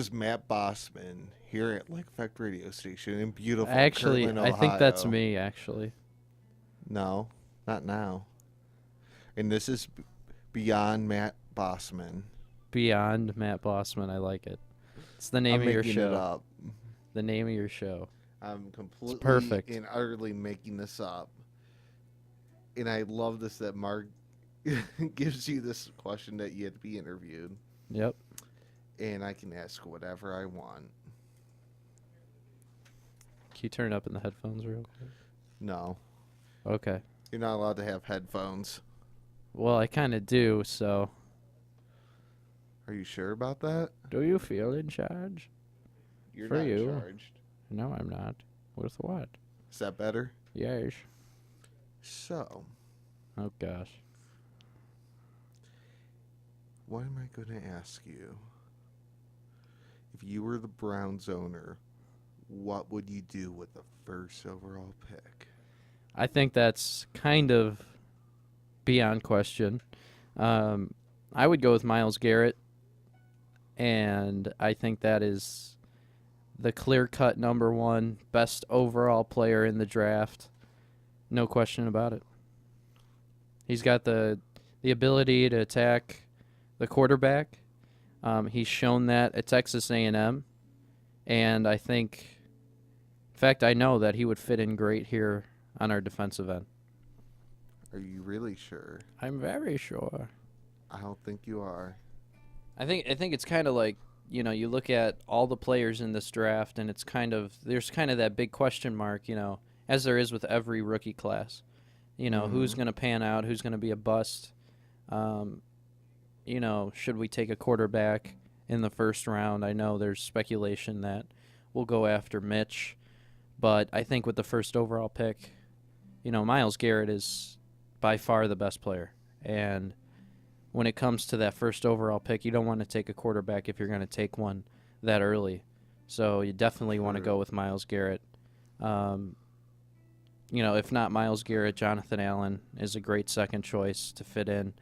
is Matt Bossman here at Lake Effect Radio Station in beautiful Actually, Kirtland, I think that's Ohio. me, actually. No, not now. And this is Beyond Matt Bossman. Beyond Matt Bossman, I like it. It's the name I'm of your making it show. up. The name of your show. I'm It's completely perfect. and utterly making this up. And I love this that Mark gives you this question that you had to be interviewed. Yep. And I can ask whatever I want. Can you turn it up in the headphones real quick? No, Okay. you're not allowed to have headphones. Well, I kind of do, so. Are you sure about that? Do you feel in charge? You're For not you. charged. No, I'm not. With what? Is that better? Yes. So, Oh, gosh. what am I going to ask you? If you were the Browns owner, what would you do with the first overall pick? I think that's kind of beyond question. I would go with Myles Garrett, and I think that is the clear-cut number one best overall player in the draft. No question about it. He's got the ability to attack the quarterback. He's shown that at Texas A&M, and I think, in fact, I know that he would fit in great here on our defensive end. Are you really sure? I'm very sure. I don't think you are. I think it's kind of like, you look at all the players in this draft, and there's kind of that big question mark, as there is with every rookie class. Who's going to pan out, who's going to be a bust. Should we take a quarterback in the first round? I know there's speculation that we'll go after Mitch, but I think with the first overall pick, Myles Garrett is by far the best player. And when it comes to that first overall pick, you don't want to take a quarterback if you're going to take one that early. So you definitely want to go with Myles Garrett. If not Myles Garrett, Jonathan Allen is a great second choice to fit in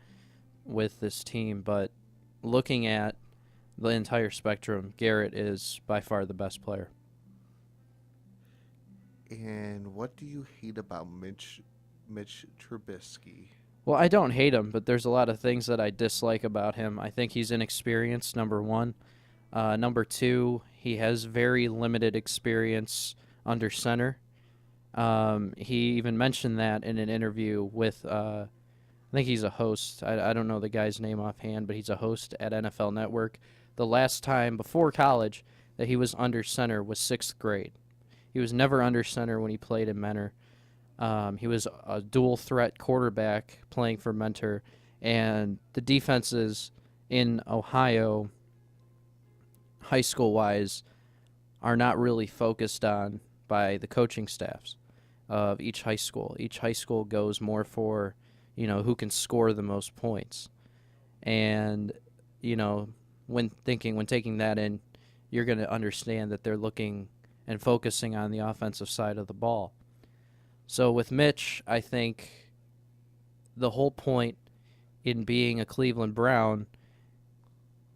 with this team. But looking at the entire spectrum, Garrett is by far the best player. And what do you hate about Mitch Trubisky? Well, I don't hate him, but there's a lot of things that I dislike about him. I think he's inexperienced, number one. Number two, he has very limited experience under center. He even mentioned that in an interview with, I think he's a host. I don't know the guy's name offhand, but he's a host at NFL Network. The last time before college that he was under center was 6th grade. He was never under center when he played in Mentor. He was a dual threat quarterback playing for Mentor, and the defenses in Ohio, high school wise, are not really focused on by the coaching staffs of each high school. Each high school goes more for, who can score the most points. And, when taking that in, you're going to understand that they're looking and focusing on the offensive side of the ball. So with Mitch, I think the whole point in being a Cleveland Brown,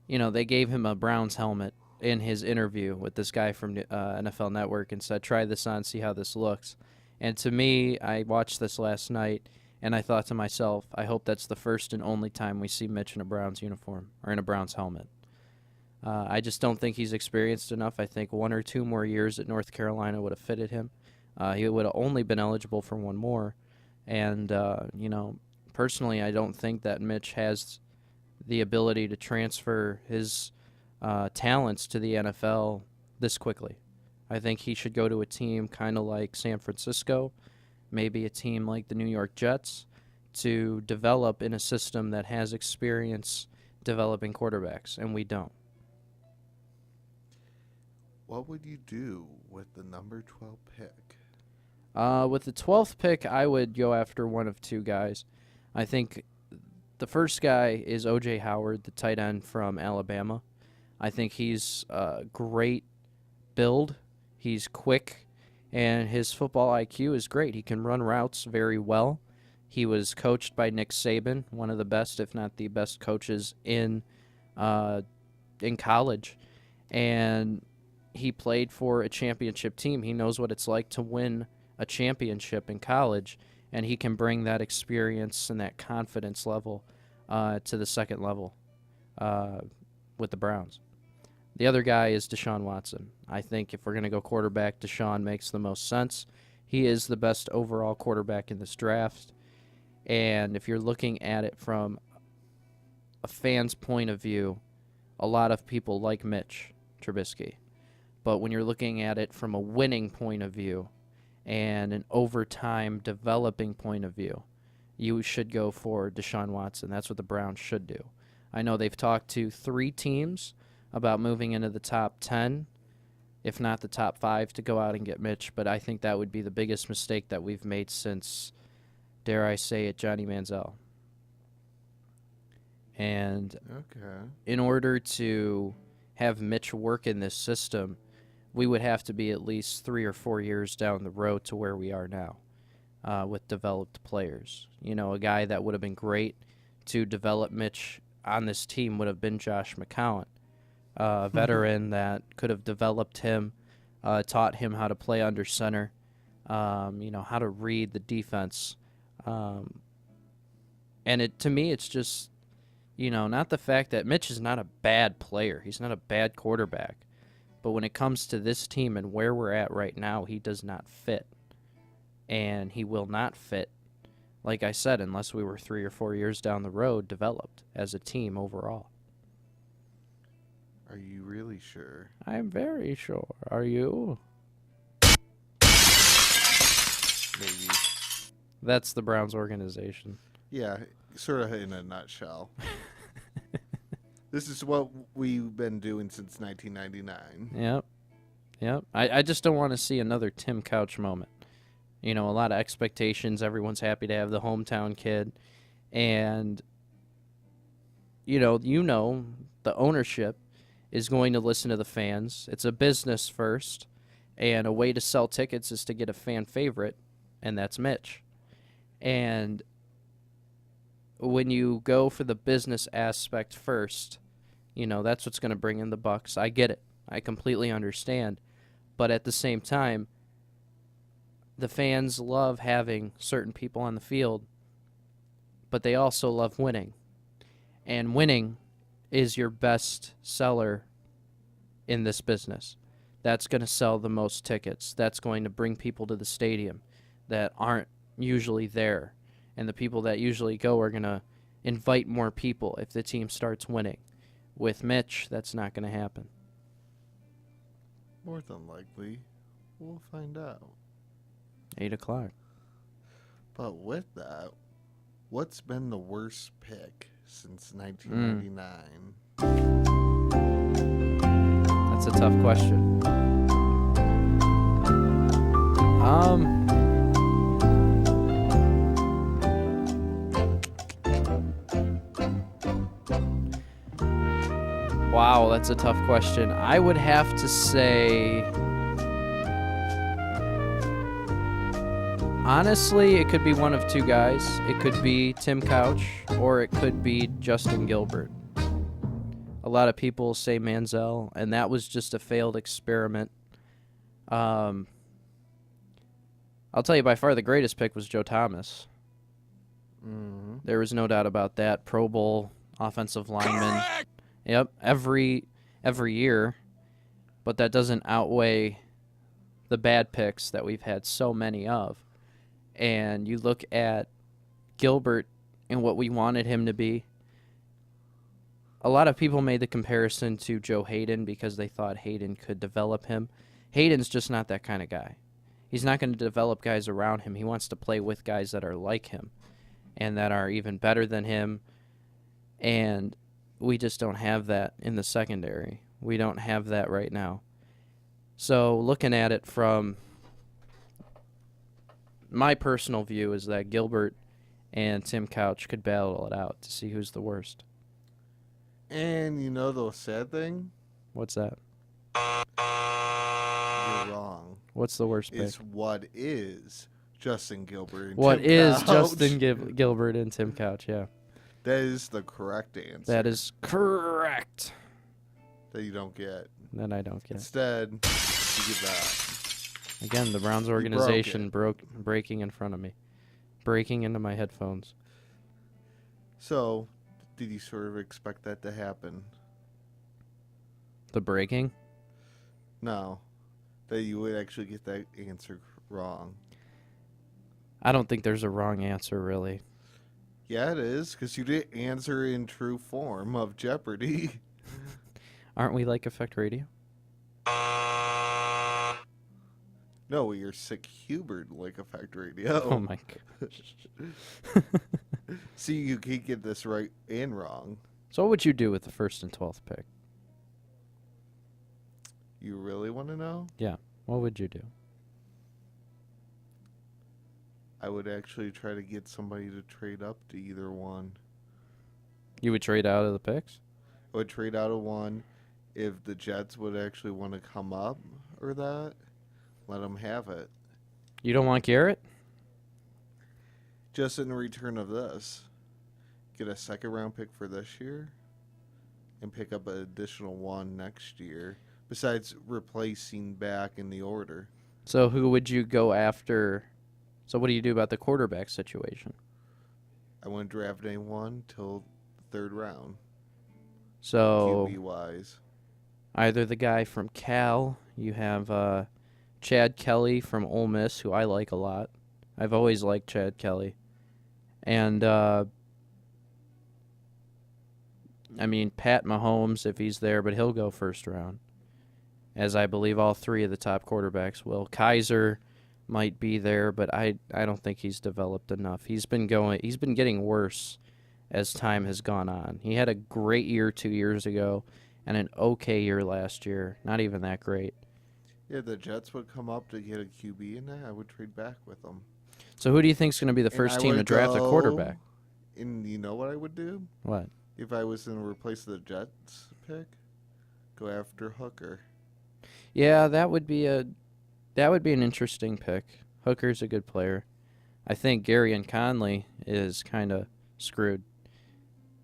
they gave him a Browns helmet in his interview with this guy from NFL Network and said, try this on, see how this looks. And to me, I watched this last night, and I thought to myself, I hope that's the first and only time we see Mitch in a Browns uniform or in a Browns helmet. I just don't think he's experienced enough. I think 1 or 2 more years at North Carolina would have fitted him. He would have only been eligible for 1 more. And, personally, I don't think that Mitch has the ability to transfer his talents to the NFL this quickly. I think he should go to a team kind of like San Francisco, maybe a team like the New York Jets, to develop in a system that has experience developing quarterbacks, and we don't. What would you do with the number 12 pick? With the 12th pick, I would go after one of 2 guys. I think the first guy is O.J. Howard, the tight end from Alabama. I think he's a great build. He's quick, and his football IQ is great. He can run routes very well. He was coached by Nick Saban, one of the best, if not the best, coaches in college. and he played for a championship team. He knows what it's like to win a championship in college, and he can bring that experience and that confidence level to the second level with the Browns. The other guy is Deshaun Watson. I think if we're going to go quarterback, Deshaun makes the most sense. He is the best overall quarterback in this draft. And if you're looking at it from a fan's point of view, a lot of people like Mitch Trubisky. But when you're looking at it from a winning point of view and an overtime developing point of view, you should go for Deshaun Watson. That's what the Browns should do. I know they've talked to 3 teams about moving into the top 10, if not the top 5, to go out and get Mitch, but I think that would be the biggest mistake that we've made since, dare I say it, Johnny Manziel. And in order to have Mitch work in this system, we would have to be at least 3 or 4 years down the road to where we are now with developed players. You know, a guy that would have been great to develop Mitch on this team would have been Josh McCown, a veteran that could have developed him, taught him how to play under center, how to read the defense. And to me, it's just, not the fact that Mitch is not a bad player. He's not a bad quarterback. But when it comes to this team and where we're at right now, he does not fit. And he will not fit, like I said, unless we were 3 or 4 years down the road developed as a team overall. Are you really sure? I'm very sure. Are you? Maybe. That's the Browns organization. Yeah, sort of in a nutshell. This is what we've been doing since 1999. Yep. I just don't want to see another Tim Couch moment. A lot of expectations. Everyone's happy to have the hometown kid. And, the ownership is going to listen to the fans. It's a business first. And a way to sell tickets is to get a fan favorite, and that's Mitch. And when you go for the business aspect first, that's what's going to bring in the bucks. I get it. I completely understand. But at the same time, the fans love having certain people on the field, but they also love winning. And winning is your best seller in this business. That's going to sell the most tickets. That's going to bring people to the stadium that aren't usually there. And the people that usually go are going to invite more people if the team starts winning. With Mitch, that's not going to happen. More than likely, we'll find out. 8 o'clock. But with that, what's been the worst pick since 1999? That's a tough question. Wow, that's a tough question. I would have to say, honestly, it could be one of 2 guys. It could be Tim Couch, or it could be Justin Gilbert. A lot of people say Manziel, and that was just a failed experiment. I'll tell you, by far the greatest pick was Joe Thomas. Mm-hmm. There was no doubt about that. Pro Bowl offensive lineman. Correct! Yep, every year, but that doesn't outweigh the bad picks that we've had so many of. And you look at Gilbert and what we wanted him to be. A lot of people made the comparison to Joe Hayden because they thought Hayden could develop him. Hayden's just not that kind of guy. He's not going to develop guys around him. He wants to play with guys that are like him and that are even better than him. And we just don't have that in the secondary. We don't have that right now. So looking at it from my personal view is that Gilbert and Tim Couch could battle it out to see who's the worst. And the sad thing? What's that? You're wrong. What's the worst pick? It's what is Justin Gilbert and What Tim is Couch. Justin Gilbert and Tim Couch, yeah. That is the correct answer. That is correct. that you don't get. That I don't get. Instead, you get that. Again, the Browns organization breaking in front of me. Breaking into my headphones. So, did you sort of expect that to happen? The breaking? No. That you would actually get that answer wrong. I don't think there's a wrong answer, really. Yeah, it is, because you didn't answer in true form of Jeopardy. Aren't we like Effect Radio? No, you're Sick Hubert like Effect Radio. Oh my gosh. See, you can get this right and wrong. So what would you do with the 1st and 12th pick? You really want to know? Yeah. What would you do? I would actually try to get somebody to trade up to either one. You would trade out of the picks? I would trade out of one if the Jets would actually want to come up or that. Let them have it. You don't want Garrett? Just in return of this. Get a 2nd round pick for this year and pick up an additional one next year, besides replacing back in the order. So who would you go after? So what do you do about the quarterback situation? I wouldn't draft anyone till the 3rd round. So QB wise. Either the guy from Cal, you have Chad Kelly from Ole Miss, who I like a lot. I've always liked Chad Kelly. And, Pat Mahomes, if he's there, but he'll go 1st round, as I believe all 3 of the top quarterbacks will. Kaiser might be there, but I don't think he's developed enough. He's been getting worse as time has gone on. He had a great year 2 years ago and an okay year last year. Not even that great. Yeah, the Jets would come up to get a QB in there. I would trade back with them. So who do you think is going to be the first team to draft a quarterback? And you know what I would do? What? If I was going to replace the Jets pick, go after Hooker. Yeah, that would be an interesting pick. Hooker's a good player. I think Gary and Conley is kind of screwed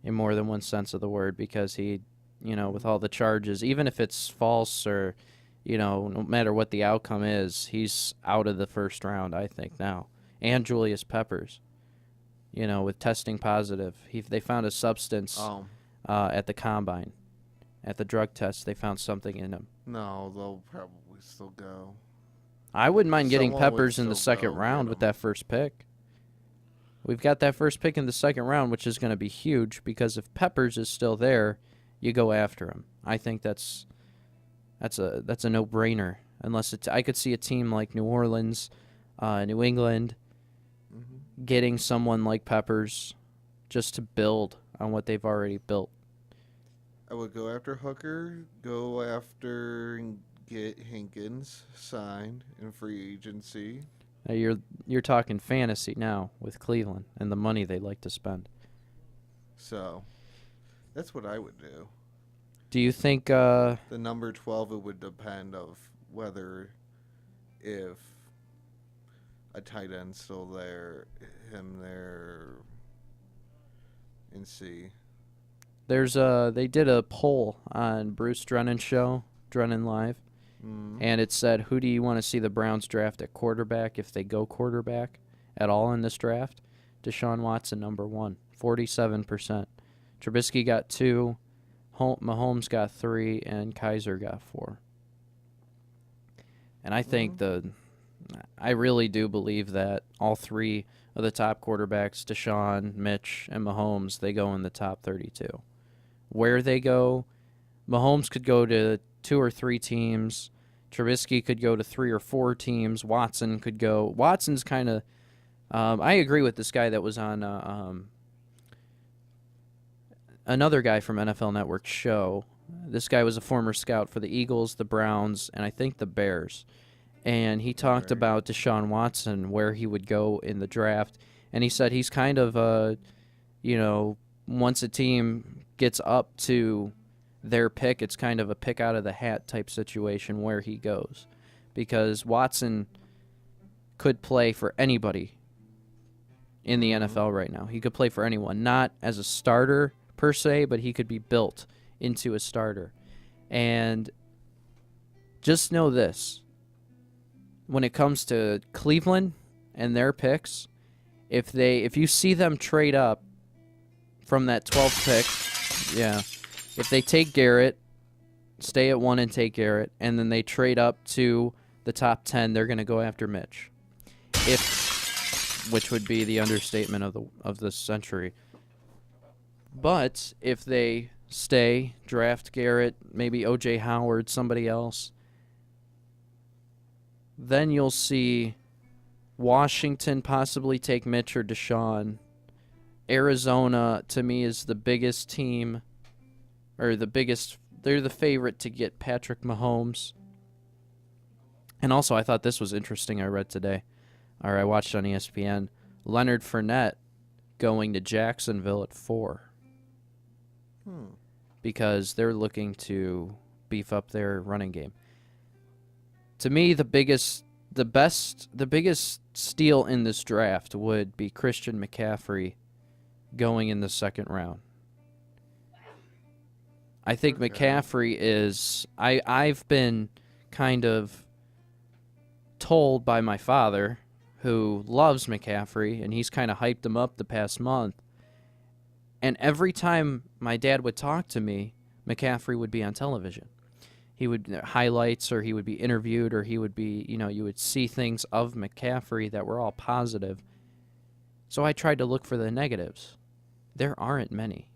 in more than one sense of the word because he, with all the charges, even if it's false or, no matter what the outcome is, he's out of the 1st round, I think, now. And Julius Peppers, with testing positive. They found a substance at the combine. At the drug test, they found something in him. No, they'll probably still go. I wouldn't mind getting Someone would Peppers in the still 2nd go round get with him. that 1st pick. We've got that 1st pick in the 2nd round, which is going to be huge because if Peppers is still there, you go after him. I think that's a no-brainer. Unless I could see a team like New Orleans, New England, getting someone like Peppers just to build on what they've already built. I would go after Hooker, go after and get Hankins signed in free agency. Now you're talking fantasy now with Cleveland and the money they like to spend. So, that's what I would do. Do you think The number 12, it would depend of whether if a tight end's still there, him there, and see. they did a poll on Bruce Drennan's show, Drennan Live, and it said, who do you want to see the Browns draft at quarterback if they go quarterback at all in this draft? Deshaun Watson, number 1, 47%. Trubisky got 2, Mahomes got 3, and Kaiser got 4. And I think I really do believe that all 3 of the top quarterbacks, Deshaun, Mitch, and Mahomes, they go in the top 32. Where they go, Mahomes could go to 2 or 3 teams. Trubisky could go to 3 or 4 teams. Watson could go. Watson's kind of. I agree with this guy that was on another guy from NFL Network's show. This guy was a former scout for the Eagles, the Browns, and I think the Bears. And he talked about Deshaun Watson, where he would go in the draft. And he said he's kind of, once a team gets up to their pick, it's kind of a pick out of the hat type situation where he goes. Because Watson could play for anybody in the NFL right now. He could play for anyone. Not as a starter per se, but he could be built into a starter. And just know this. When it comes to Cleveland and their picks, if you see them trade up from that 12th pick, yeah, if they take Garrett, stay at 1 and take Garrett, and then they trade up to the top 10, they're going to go after Mitch. Which would be the understatement of this century. But if they stay, draft Garrett, maybe O.J. Howard, somebody else, then you'll see Washington possibly take Mitch or Deshaun. Arizona, to me, is the biggest team, or they're the favorite to get Patrick Mahomes. And also, I thought this was interesting, I read today, or I watched on ESPN, Leonard Fournette going to Jacksonville at 4. Because they're looking to beef up their running game. To me, the biggest steal in this draft would be Christian McCaffrey going in the second round. I think McCaffrey is... I've been kind of told by my father, who loves McCaffrey, and he's kind of hyped him up the past month. And every time my dad would talk to me, McCaffrey would be on television. He would highlights, or he would be interviewed, or he would be, you would see things of McCaffrey that were all positive. So I tried to look for the negatives. There aren't many.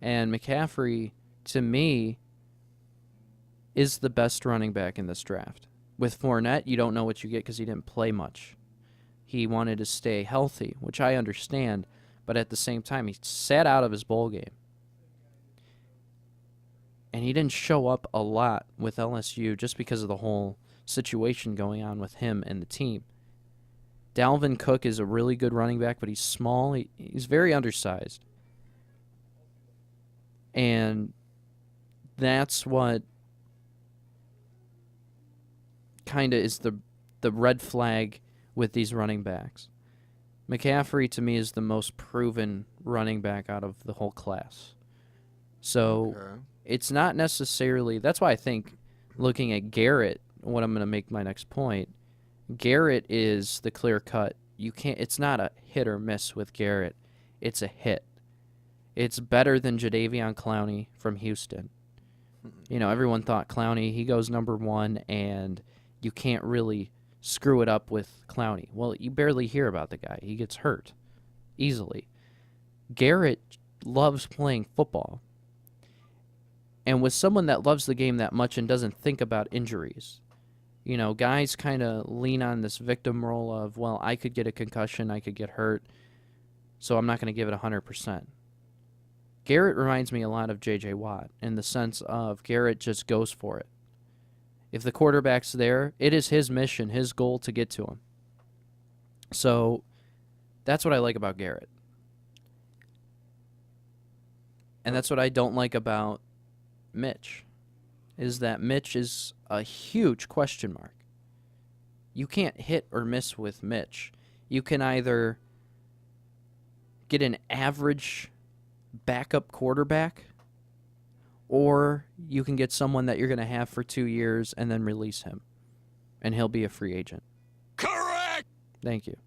And McCaffrey, to me, is the best running back in this draft. With Fournette, you don't know what you get because he didn't play much. He wanted to stay healthy, which I understand, but at the same time, he sat out of his bowl game. And he didn't show up a lot with LSU just because of the whole situation going on with him and the team. Dalvin Cook is a really good running back, but he's small. He's very undersized. And that's what kind of is the red flag with these running backs. McCaffrey, to me, is the most proven running back out of the whole class. So it's not necessarily... That's why I think looking at Garrett, what I'm going to make my next point, Garrett is the clear cut. It's not a hit or miss with Garrett. It's a hit. It's better than Jadeveon Clowney from Houston. Everyone thought Clowney, he goes number 1, and you can't really screw it up with Clowney. Well, you barely hear about the guy. He gets hurt easily. Garrett loves playing football. And with someone that loves the game that much and doesn't think about injuries, guys kind of lean on this victim role of, well, I could get a concussion, I could get hurt, so I'm not going to give it 100%. Garrett reminds me a lot of J.J. Watt in the sense of Garrett just goes for it. If the quarterback's there, it is his mission, his goal to get to him. So that's what I like about Garrett. And that's what I don't like about Mitch, is that Mitch is a huge question mark. You can't hit or miss with Mitch. You can either get an average backup quarterback, or you can get someone that you're going to have for 2 years and then release him, and he'll be a free agent. Correct! Thank you.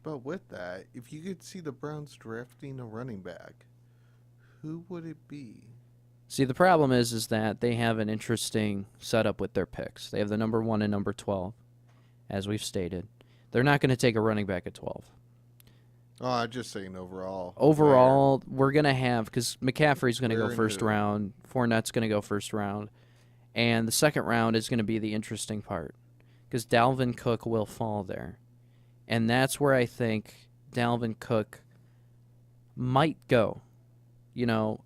But with that, if you could see the Browns drafting a running back, who would it be? See, the problem is that they have an interesting setup with their picks. They have the number 1 and number 12, as we've stated. They're not going to take a running back at 12. Oh, I'm just saying overall. Overall, we're going to have, because McCaffrey's going to go first round, Fournette's going to go first round, and the second round is going to be the interesting part, because Dalvin Cook will fall there. And that's where I think Dalvin Cook might go.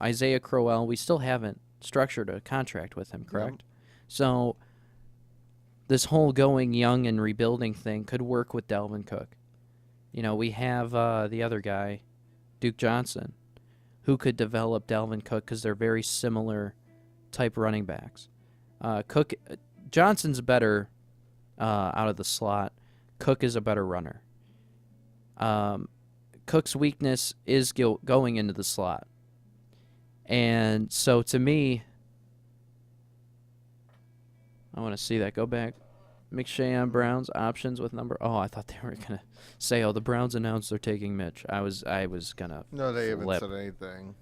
Isaiah Crowell, we still haven't structured a contract with him, correct? Yep. So this whole going young and rebuilding thing could work with Dalvin Cook. We have the other guy, Duke Johnson, who could develop Dalvin Cook because they're very similar type running backs. Johnson's better out of the slot. Cook is a better runner. Cook's weakness is going into the slot. And so to me, I want to see that. Go back. McShay on Browns options with number. Oh, I thought they were gonna say, "Oh, the Browns announced they're taking Mitch." I was gonna No, they haven't flip. said anything.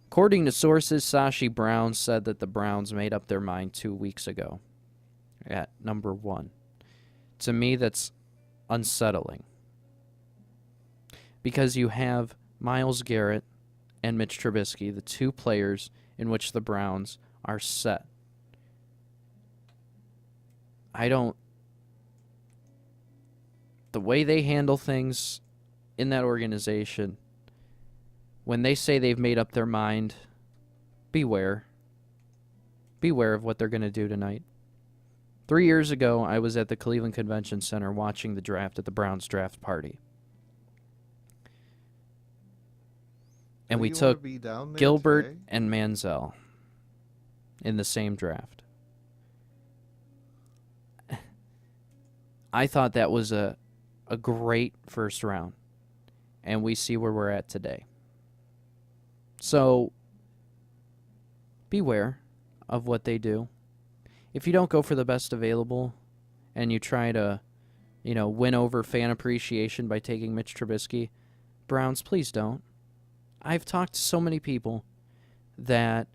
According to sources, Sashi Brown said that the Browns made up their mind 2 weeks ago at number 1. To me, that's unsettling because you have Myles Garrett and Mitch Trubisky, the two players in which the Browns are set. The way they handle things in that organization, when they say they've made up their mind, beware. Beware of what they're going to do tonight. 3 years ago, I was at the Cleveland Convention Center watching the draft at the Browns draft party. And we took Gilbert today? and Manziel in the same draft. I thought that was a great first round, and we see where we're at today. So beware of what they do. If you don't go for the best available and you try to, win over fan appreciation by taking Mitch Trubisky, Browns, please don't. I've talked to so many people that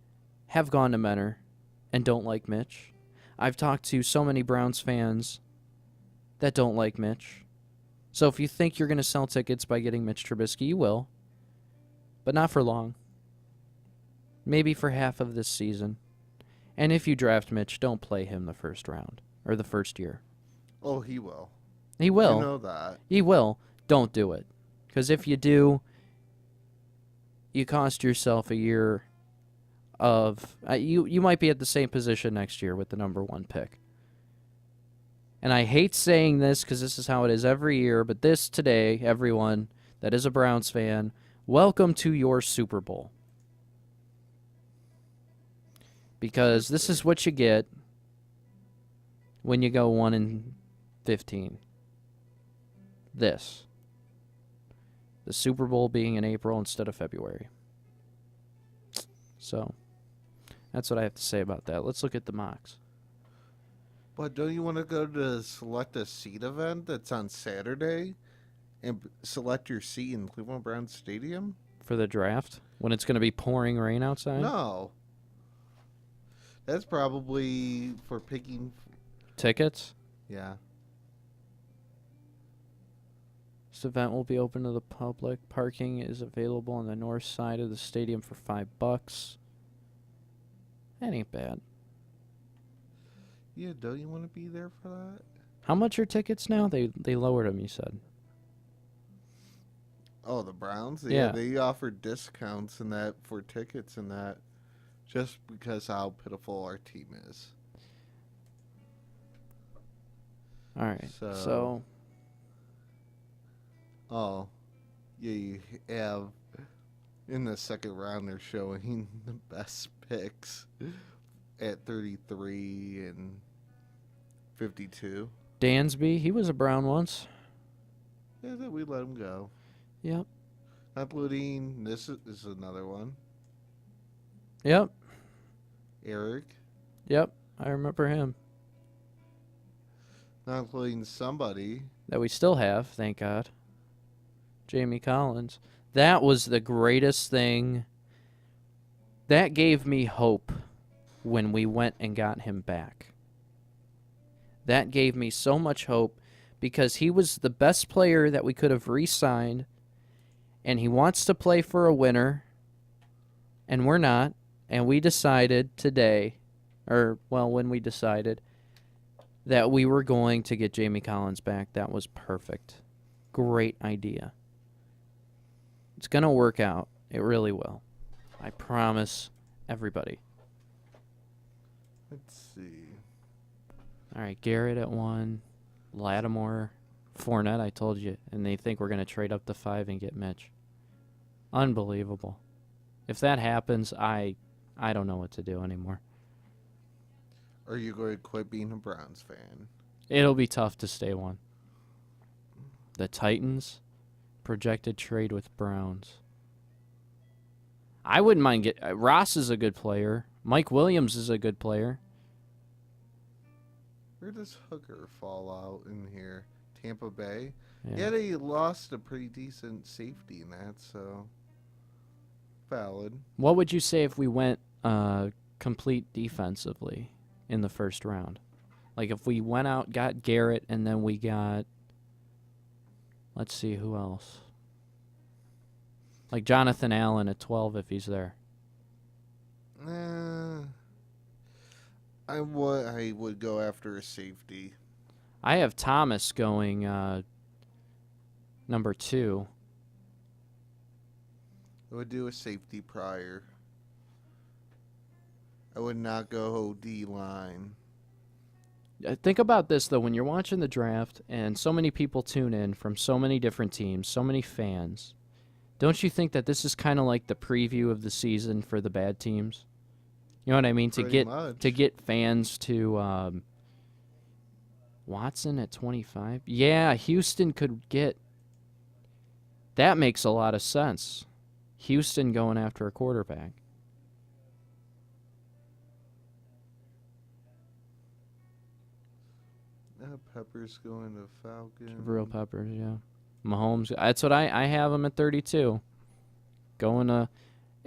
have gone to Menor and don't like Mitch. I've talked to so many Browns fans that don't like Mitch. So if you think you're going to sell tickets by getting Mitch Trubisky, you will. But not for long. Maybe for half of this season. And if you draft Mitch, don't play him the first round or the first year. Oh, he will. He will. You know that. He will. Don't do it. Because if you do, you cost yourself a year of... you might be at the same position next year with the number 1 pick. And I hate saying this because this is how it is every year, but this today, everyone that is a Browns fan, welcome to your Super Bowl. Because this is what you get when you go 1-15. This. The Super Bowl being in April instead of February. So, that's what I have to say about that. Let's look at the mocks. But don't you want to go to select a seat event that's on Saturday and select your seat in Cleveland Browns Stadium? For the draft? When it's going to be pouring rain outside? No. That's probably for picking... Tickets? Yeah. This event will be open to the public. Parking is available on the north side of the stadium for $5. That ain't bad. Yeah, don't you want to be there for that? How much are tickets now? They lowered them, you said. Oh, the Browns? Yeah. They offered discounts and that for tickets and that just because how pitiful our team is. All right. So oh, yeah, you have in the second round they're showing the best picks at 33 and 52. Dansby, he was a Brown once. Yeah, that we let him go. Yep. Including this is another one. Yep. Eric. Yep. I remember him. Not including somebody That we still have, thank God. Jamie Collins. That was the greatest thing. That gave me hope when we went and got him back. That gave me so much hope because he was the best player that we could have re-signed, and he wants to play for a winner, and we're not, and we decided today, when we decided that we were going to get Jamie Collins back. That was perfect. Great idea. It's going to work out. It really will. I promise everybody. Let's see. All right, Garrett at 1, Lattimore, Fournette, I told you, and they think we're going to trade up to 5 and get Mitch. Unbelievable. If that happens, I don't know what to do anymore. Are you going to quit being a Browns fan? It'll be tough to stay one. The Titans, projected trade with Browns. I wouldn't mind Ross is a good player. Mike Williams is a good player. Where does Hooker fall out in here? Tampa Bay? Yeah. Yeah, they lost a pretty decent safety in that, so valid. What would you say if we went complete defensively in the first round? Like if we went out, got Garrett, and then we got, let's see, who else? Like Jonathan Allen at 12 if he's there. I would go after a safety. I have Thomas going number 2. I would do a safety prior. I would not go D-line. Think about this, though. When you're watching the draft and so many people tune in from so many different teams, so many fans, don't you think that this is kind of like the preview of the season for the bad teams? You know what I mean? Pretty much. To get fans to Watson at 25. Yeah, Houston could get. That makes a lot of sense. Houston going after a quarterback. Peppers going to Falcons. Jabril Peppers, yeah. Mahomes. That's what I have him at 32. Going to.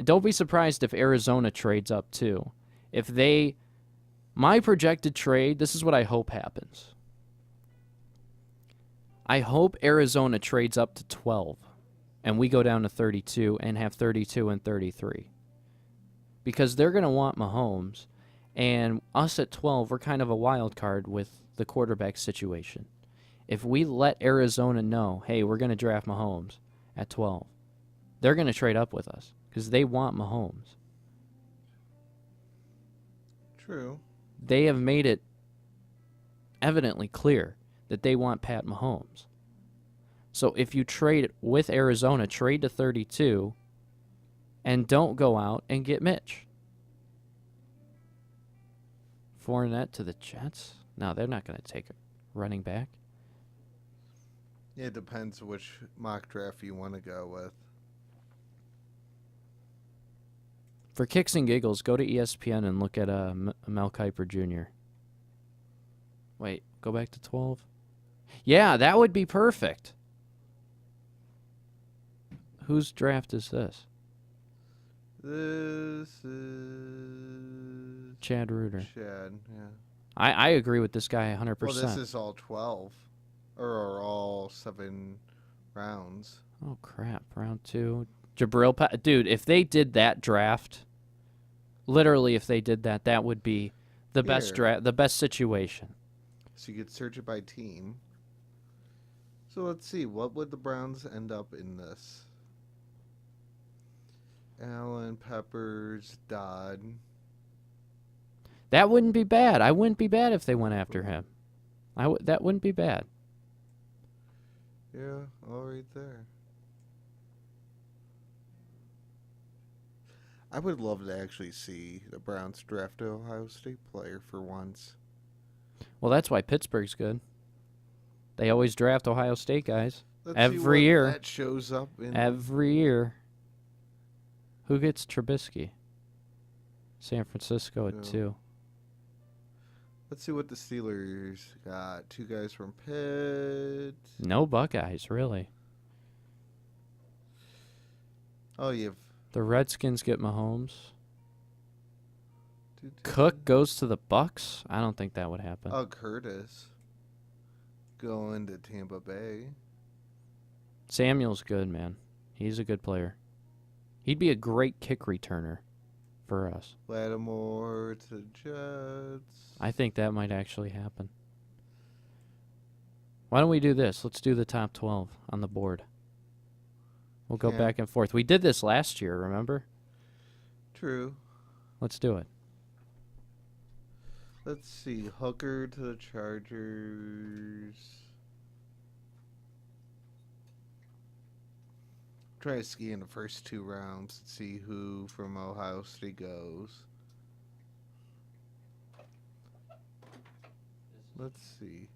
Don't be surprised if Arizona trades up too. If they. My projected trade, this is what I hope happens. I hope Arizona trades up to 12 and we go down to 32 and have 32 and 33. Because they're going to want Mahomes, and us at 12, we're kind of a wild card with the quarterback situation. If we let Arizona know, hey, we're going to draft Mahomes at 12, they're going to trade up with us because they want Mahomes. True. They have made it evidently clear that they want Pat Mahomes. So if you trade with Arizona, trade to 32 and don't go out and get Mitch. Fournette to the Jets? No, they're not going to take a running back. Yeah, it depends which mock draft you want to go with. For kicks and giggles, go to ESPN and look at Mel Kiper Jr. Wait, go back to 12? Yeah, that would be perfect. Whose draft is this? This is Chad Reuter. Chad, yeah. I agree with this guy 100%. Well, this is all 12. Or all 7 rounds. Oh, crap. Round 2. Jabril. Dude, if they did that draft, literally if they did that, that would be the best draft, the best situation. So you could search it by team. So let's see. What would the Browns end up in this? Allen, Peppers, Dodd. That wouldn't be bad. I wouldn't be bad if they went after him. That wouldn't be bad. Yeah, all right there. I would love to actually see the Browns draft an Ohio State player for once. Well, that's why Pittsburgh's good. They always draft Ohio State guys. Let's every see what year. That shows up in every year. Who gets Trubisky? San Francisco at 2. Let's see what the Steelers got. 2 guys from Pitt. No Buckeyes, really. Oh, you have... The Redskins get Mahomes. Cook goes to the Bucks? I don't think that would happen. Oh, Curtis. Going to Tampa Bay. Samuel's good, man. He's a good player. He'd be a great kick returner for us. Lattimore to Jets. I think that might actually happen. Why don't we do this? Let's do the top 12 on the board. We'll go back and forth. We did this last year, remember? True. Let's do it. Let's see. Hooker to the Chargers. Try to ski in the first 2 rounds and see who from Ohio State goes. Let's see.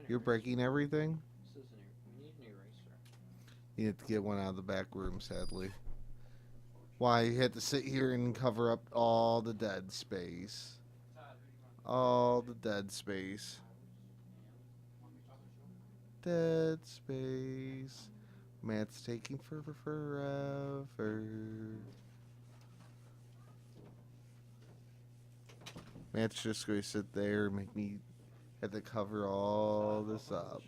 You're breaking everything? We need an eraser. You have to get one out of the back room, sadly. Why you had to sit here and cover up all the dead space. All the dead space. Dead space. Matt's taking forever. Matt's just going to sit there and make me have to cover all this up.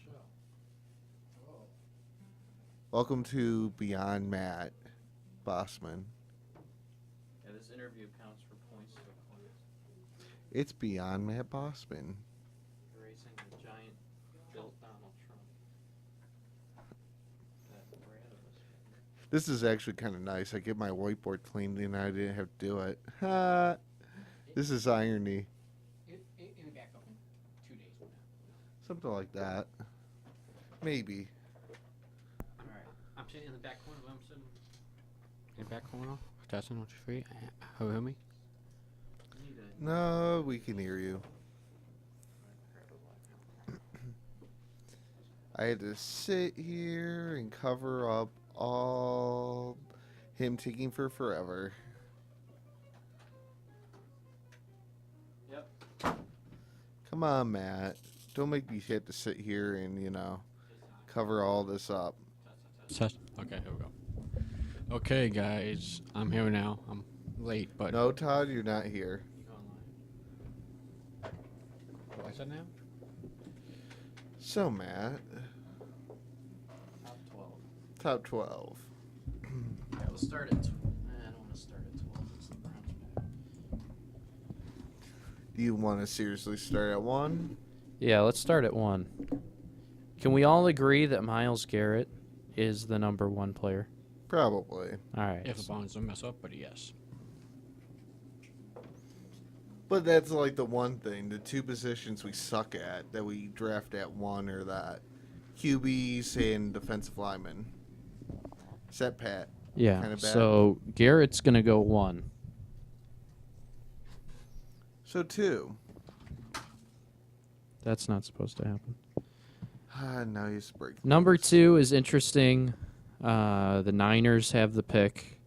Welcome to Beyond Matt, Bossman. Yeah, this interview counts for points. It's Beyond Matt Bossman. Erasing the giant built Donald Trump. That rat of us. This is actually kind of nice. I get my whiteboard cleaned and I didn't have to do it. Ha! This is irony. In the back open, 2 days from now. Something like that. Maybe. All right. I'm sitting in the back corner. I'm sitting in the back corner. Testing on your feet. How hear me? No, we can hear you. I had to sit here and cover up all him taking forever. Yep. Come on, Matt. Don't make me have to sit here and, cover all this up. Test. Okay, here we go. Okay, guys. I'm here now. I'm late, but... No, Todd, you're not here. What is that now? So, Matt, Top 12. top 12. Yeah, let's start at. I don't want to start at 12. It's the Browns back. Do you want to seriously start at 1? Yeah, let's start at 1. Can we all agree that Myles Garrett is the number 1 player? Probably. All right. If the Browns don't mess up, but yes. But that's like the one thing. The two positions we suck at that we draft at 1 are that QBs and defensive linemen. Set Pat. Yeah. Kinda bad. So Garrett's gonna go 1. So 2. That's not supposed to happen. Now he's breaking. Number 2 is interesting. The Niners have the pick,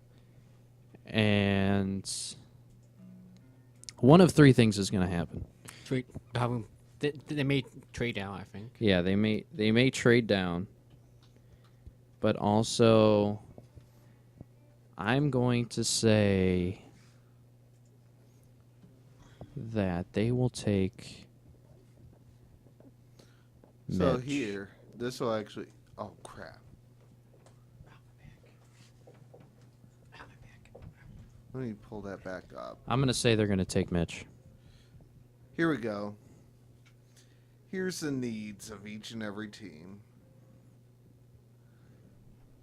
and one of 3 things is going to happen. They may trade down, I think. Yeah, they may trade down, but also I'm going to say that they will take So Mitch. here, this will actually. Oh crap! Let me pull that back up. I'm going to say they're going to take Mitch. Here we go. Here's the needs of each and every team.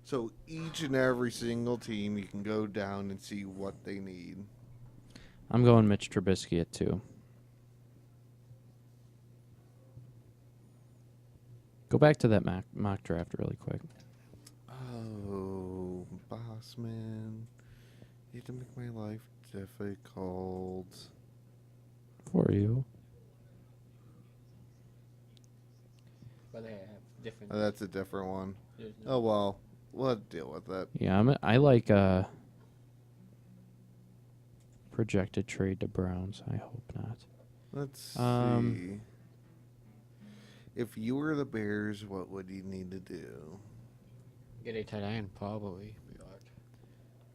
So each and every single team, you can go down and see what they need. I'm going Mitch Trubisky at 2. Go back to that mock draft really quick. Oh, Bossman. You have to make my life difficult. For you. But they have different... Oh, that's a different one. Oh, well. We'll have to deal with that. Yeah, I like projected trade to Browns. I hope not. Let's see. If you were the Bears, what would you need to do? Get a tight end, probably.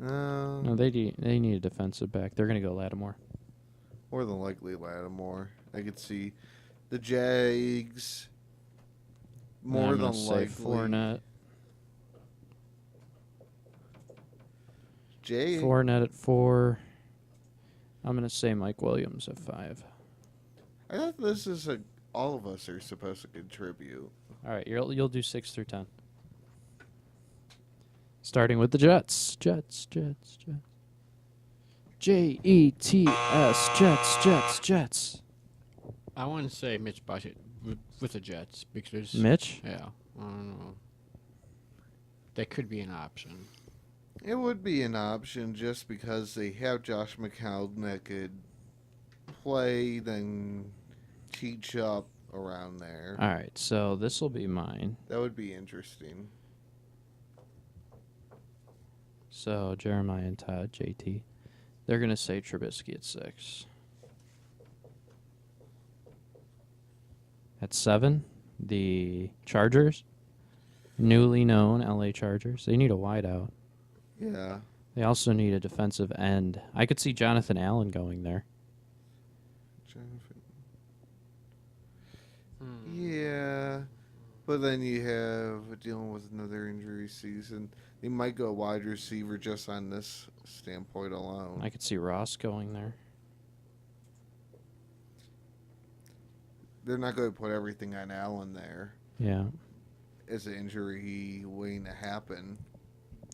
No, they need a defensive back. They're going to go Lattimore. More than likely Lattimore. I could see the Jags. More I'm than gonna say likely. Fournette. Fournette. Fournette at 4. I'm going to say Mike Williams at 5. I thought this is all of us are supposed to contribute. All right, you'll do 6 through 10. Starting with the Jets. Jets. Jets. Jets. I want to say Mitch Budget with the Jets because... Mitch? Yeah, I don't know. That could be an option. It would be an option just because they have Josh McCown that could play, then teach up around there. All right, so this will be mine. That would be interesting. So Jeremiah and Todd, JT. They're going to say Trubisky at 6. At 7, the Chargers. Newly known LA Chargers. They need a wideout. Yeah. They also need a defensive end. I could see Jonathan Allen going there. Jonathan. Hmm. Yeah. But then you have dealing with another injury season. They might go wide receiver just on this standpoint alone. I could see Ross going there. They're not going to put everything on Allen there. Yeah. As an injury waiting to happen.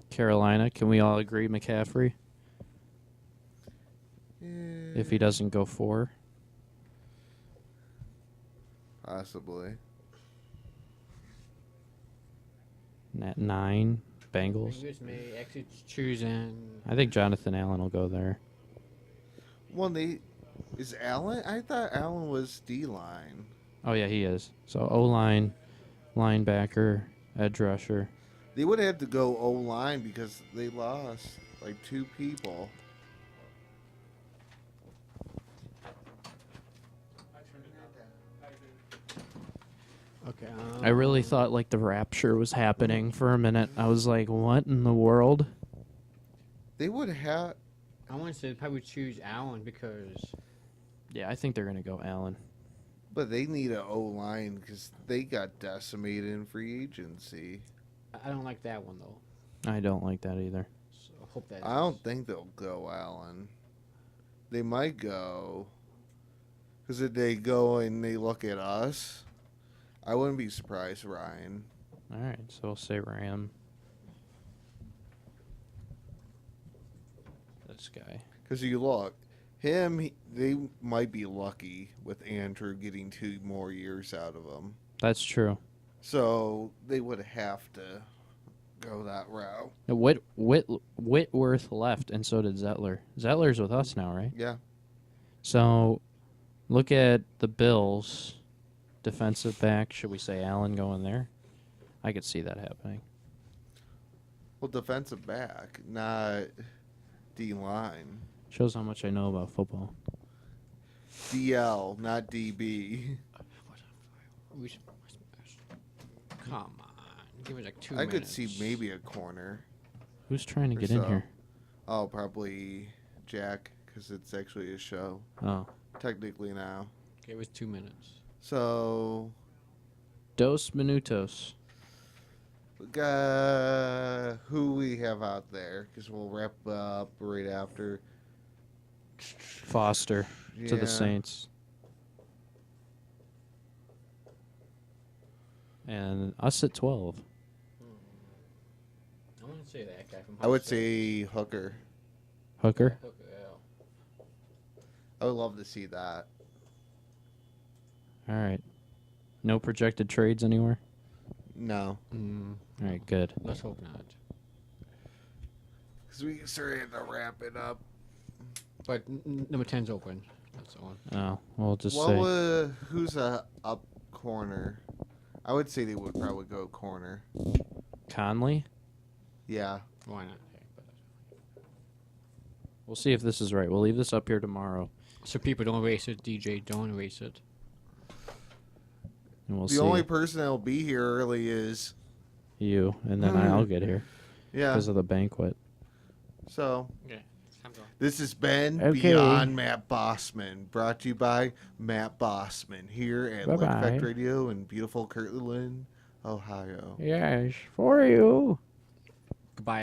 Carolina, can we all agree McCaffrey? Yeah, If he doesn't go 4. possibly. And at 9, Bengals. Bengals may actually choosing. I think Jonathan Allen will go there. Well, is Allen? I thought Allen was D-line. Oh, yeah, he is. So O-line, linebacker, edge rusher. They would have to go O-line because they lost like 2 people. Okay. I really thought like the rapture was happening for a minute. I was like, what in the world? They would have. I want to probably choose Allen because Yeah, I think they're going to go Allen. But they need an O-line because they got decimated in free agency. I don't like that one though. I don't like that either. So I hope that. I don't think they'll go Allen. They might go. Because if they go and they look at us, I wouldn't be surprised, Ryan. All right, so we'll say Ram. This guy. Because you look, they might be lucky with Andrew getting 2 more years out of him. That's true. So they would have to go that route. Whitworth left, and so did Zettler. Zettler's with us now, right? Yeah. So look at the Bills. Defensive back, should we say Allen going there? I could see that happening. Well, defensive back, not D-line. Shows how much I know about football. DL, not DB. We should, come on, give it like 2 I minutes. could see maybe a corner. Who's trying to Or get in so. here? Oh, probably Jack, because it's actually a show. Oh. Technically now. Give us 2 minutes. So, Dos Minutos. who we have out there? Because we'll wrap up right after. Foster to Yeah. the Saints. And us at 12. I want to say that guy from. I would High School. say Hooker. Hooker. Hooker, yeah. I would love to see that. All right. No projected trades anywhere? No. All right, good. Let's hope not. Because we started to wrap it up. But number 10's open. That's the one. Oh, we'll just Well, say who's a up corner? I would say they would probably go corner. Conley. Yeah. Why not? Okay, We'll see if this is right. We'll leave this up here tomorrow, so people don't erase it. DJ, don't erase it. and we'll The see only person that'll be here early is you, and then I'll get here yeah. because of the banquet. So Yeah. Time to go. this has been Okay. Beyond Matt Bossman, brought to you by Matt Bossman here at Lake Bye-bye. Effect Radio in beautiful Kirtland, Ohio. Yes, for you.